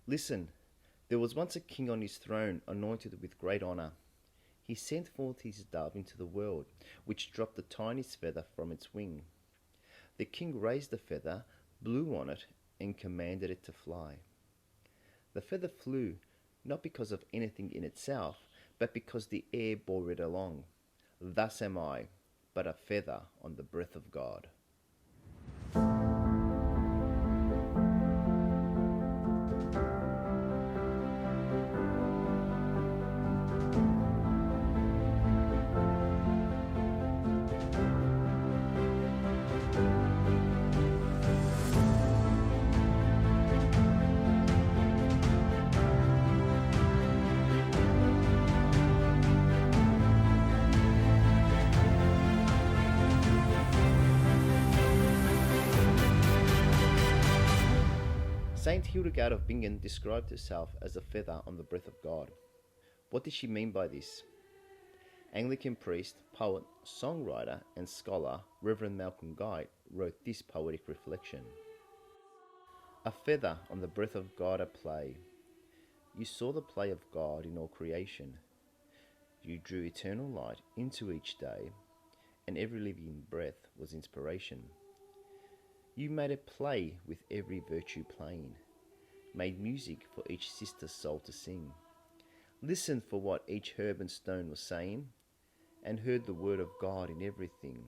Listen, there was once a king on his throne, anointed with great honour. He sent forth his dove into the world, which dropped the tiniest feather from its wing. The king raised the feather, blew on it, and commanded it to fly. The feather flew, not because of anything in itself, but because the air bore it along. Thus am I, but a feather on the breath of God. Saint Hildegard of Bingen described herself as a feather on the breath of God. What did she mean by this? Anglican priest, poet, songwriter, and scholar Reverend Malcolm Guite wrote this poetic reflection. A feather on the breath of God at play. You saw the play of God in all creation. You drew eternal light into each day, and every living breath was inspiration. You made a play with every virtue plain, made music for each sister soul to sing, listened for what each herb and stone was saying, and heard the word of God in everything.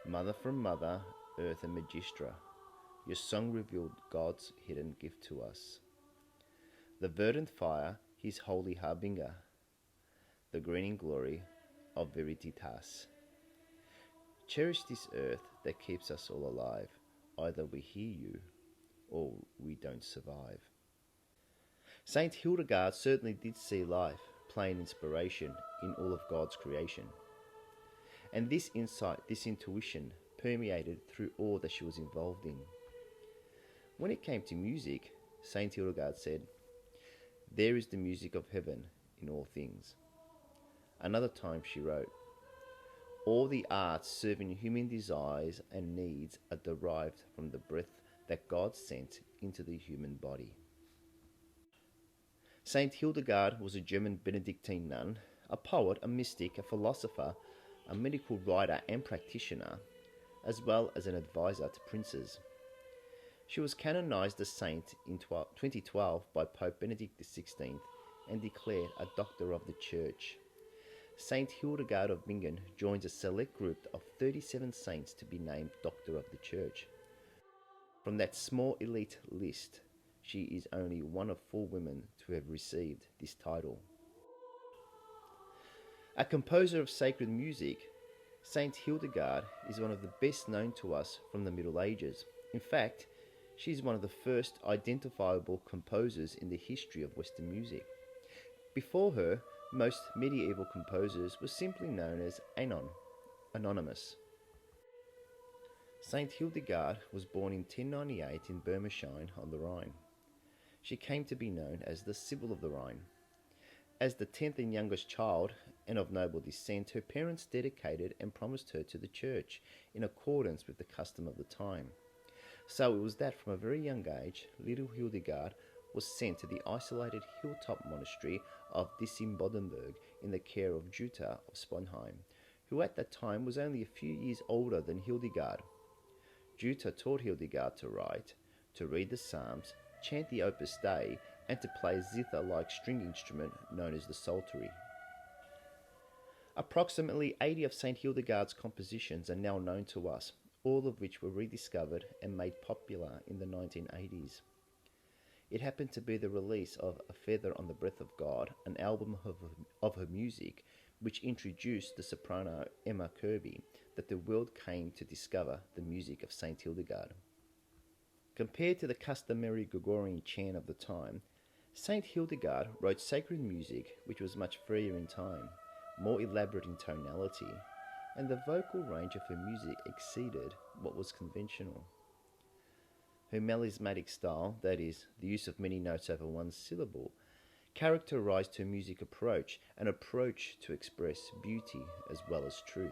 Mother from mother, earth and magistra, your song revealed God's hidden gift to us. The verdant fire, his holy harbinger, the greening glory of Veritas. Cherish this earth that keeps us all alive. Either we hear you or we don't survive. Saint Hildegard certainly did see life, play and inspiration in all of God's creation. And this insight, this intuition, permeated through all that she was involved in. When it came to music, Saint Hildegard said, "There is the music of heaven in all things." Another time she wrote, "All the arts serving human desires and needs are derived from the breath that God sent into the human body." Saint Hildegard was a German Benedictine nun, a poet, a mystic, a philosopher, a medical writer and practitioner, as well as an advisor to princes. She was canonized a saint in 2012 by Pope Benedict XVI and declared a Doctor of the Church. Saint Hildegard of Bingen joins a select group of 37 saints to be named Doctor of the Church. From that small elite list, she is only one of 4 women to have received this title. A composer of sacred music, Saint Hildegard is one of the best known to us from the Middle Ages. In fact, she is one of the first identifiable composers in the history of Western music. Before her, most medieval composers were simply known as anonymous. Saint Hildegard was born in 1098 in Bermersheim on the Rhine. She came to be known as the Sibyl of the Rhine. As the 10th and youngest child, and of noble descent, her parents dedicated and promised her to the church in accordance with the custom of the time. So it was that from a very young age, little Hildegard was sent to the isolated hilltop monastery of Dissimbodenberg in the care of Jutta of Sponheim, who at that time was only a few years older than Hildegard. Jutta taught Hildegard to write, to read the Psalms, chant the Opus Dei, and to play a zither-like string instrument known as the psaltery. Approximately 80 of St. Hildegard's compositions are now known to us, all of which were rediscovered and made popular in the 1980s. It happened to be the release of A Feather on the Breath of God, an album of her music, which introduced the soprano Emma Kirby, that the world came to discover the music of St. Hildegard. Compared to the customary Gregorian chant of the time, St. Hildegard wrote sacred music which was much freer in time, more elaborate in tonality, and the vocal range of her music exceeded what was conventional. Her melismatic style, that is, the use of many notes over one syllable, characterized her music approach, an approach to express beauty as well as truth.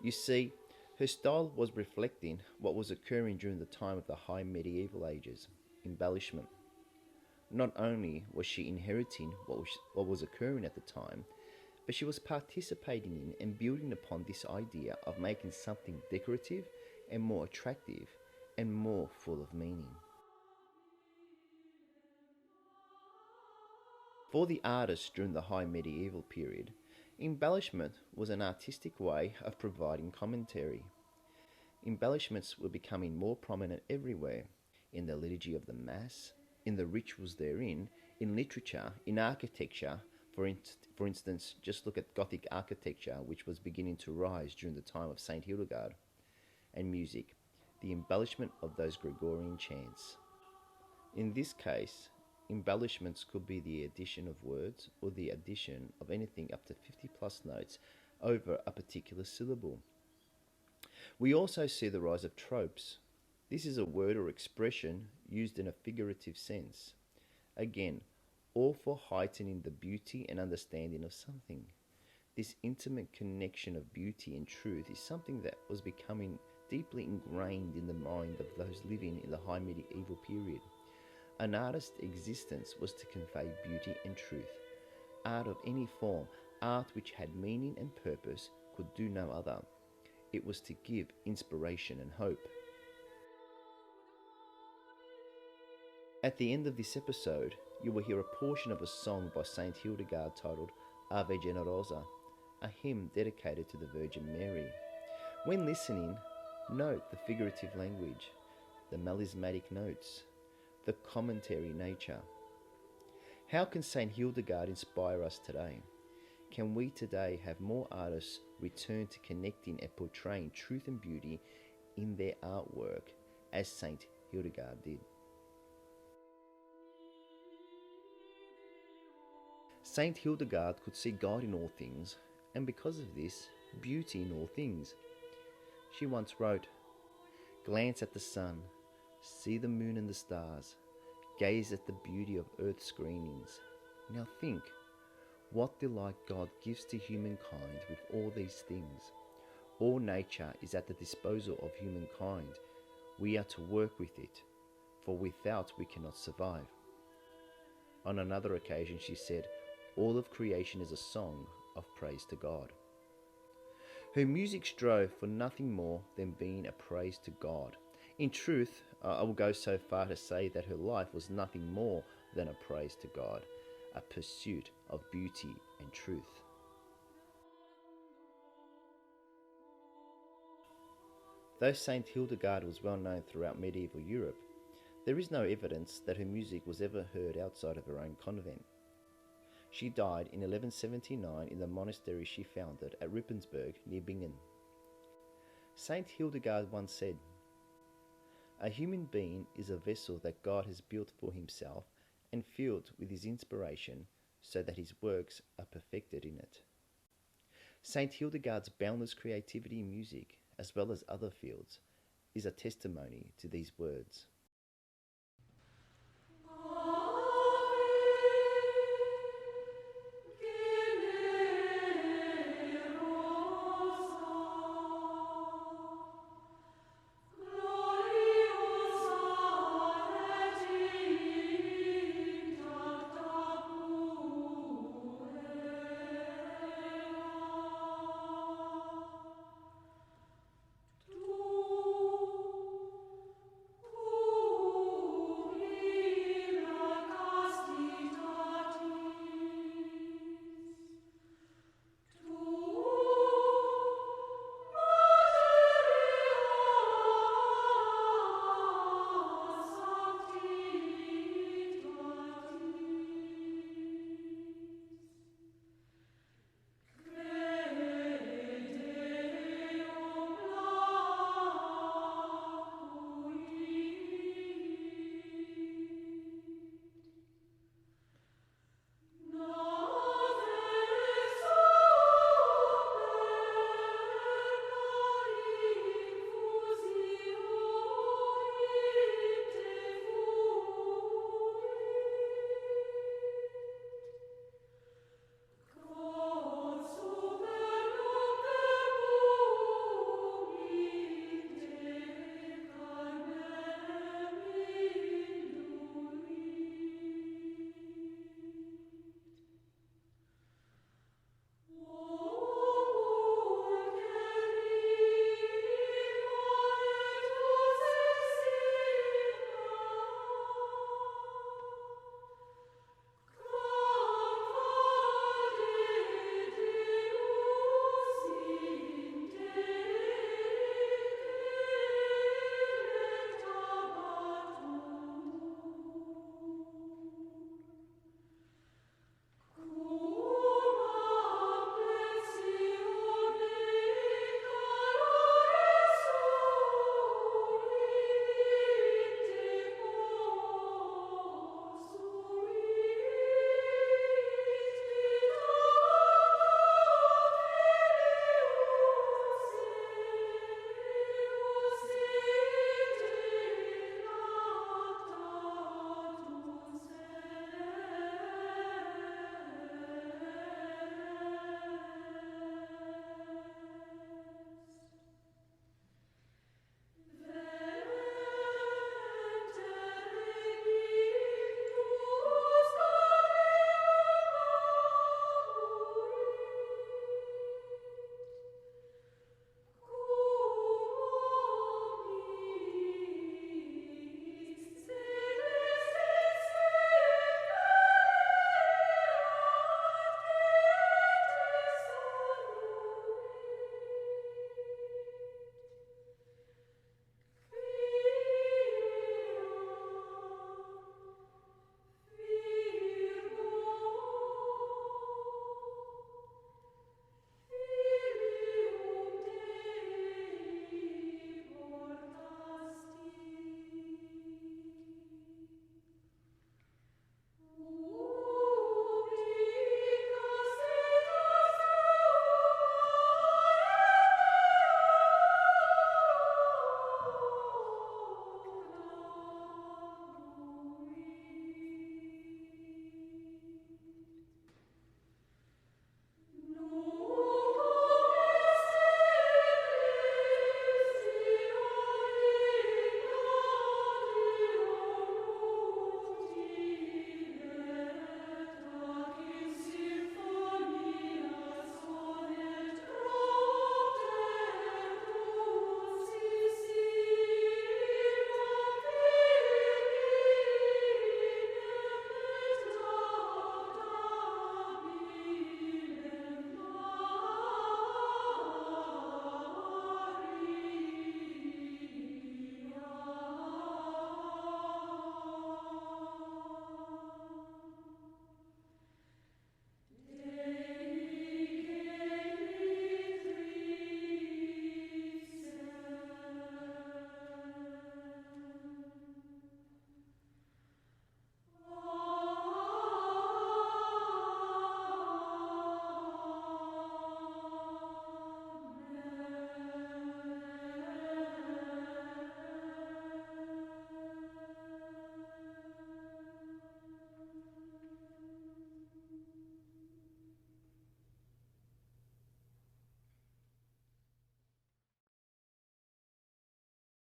You see, Her style was reflecting what was occurring during the time of the high medieval ages, embellishment. Not only was she inheriting what was occurring at the time, but she was participating in and building upon this idea of making something decorative and more attractive and more full of meaning. For the artists during the high medieval period, embellishment was an artistic way of providing commentary. Embellishments were becoming more prominent everywhere, in the liturgy of the Mass, in the rituals therein, in literature, in architecture. For instance, just look at Gothic architecture, which was beginning to rise during the time of Saint Hildegard, and music, the embellishment of those Gregorian chants. In this case, embellishments could be the addition of words or the addition of anything up to 50 plus notes over a particular syllable. We also see the rise of tropes. This is a word or expression used in a figurative sense. Again, all for heightening the beauty and understanding of something. This intimate connection of beauty and truth is something that was becoming deeply ingrained in the mind of those living in the high medieval period. An artist's existence was to convey beauty and truth. Art of any form, art which had meaning and purpose, could do no other. It was to give inspiration and hope. At the end of this episode, you will hear a portion of a song by Saint Hildegard titled Ave Generosa, a hymn dedicated to the Virgin Mary. When listening, note the figurative language, the melismatic notes, the commentary nature. How can Saint Hildegard inspire us today? Can we today have more artists return to connecting and portraying truth and beauty in their artwork as Saint Hildegard did? Saint Hildegard could see God in all things, and because of this, beauty in all things. She once wrote, "Glance at the sun, see the moon and the stars, gaze at the beauty of earth's greenings. Now think, what delight God gives to humankind with all these things. All nature is at the disposal of humankind. We are to work with it, for without we cannot survive." On another occasion she said, "All of creation is a song of praise to God." Her music strove for nothing more than being a praise to God. In truth, I will go so far to say that her life was nothing more than a praise to God, a pursuit of beauty and truth. Though Saint Hildegard was well known throughout medieval Europe, there is no evidence that her music was ever heard outside of her own convent. She died in 1179 in the monastery she founded at Rippensburg near Bingen. Saint Hildegard once said, "A human being is a vessel that God has built for himself and filled with his inspiration so that his works are perfected in it." Saint Hildegard's boundless creativity in music, as well as other fields, is a testimony to these words.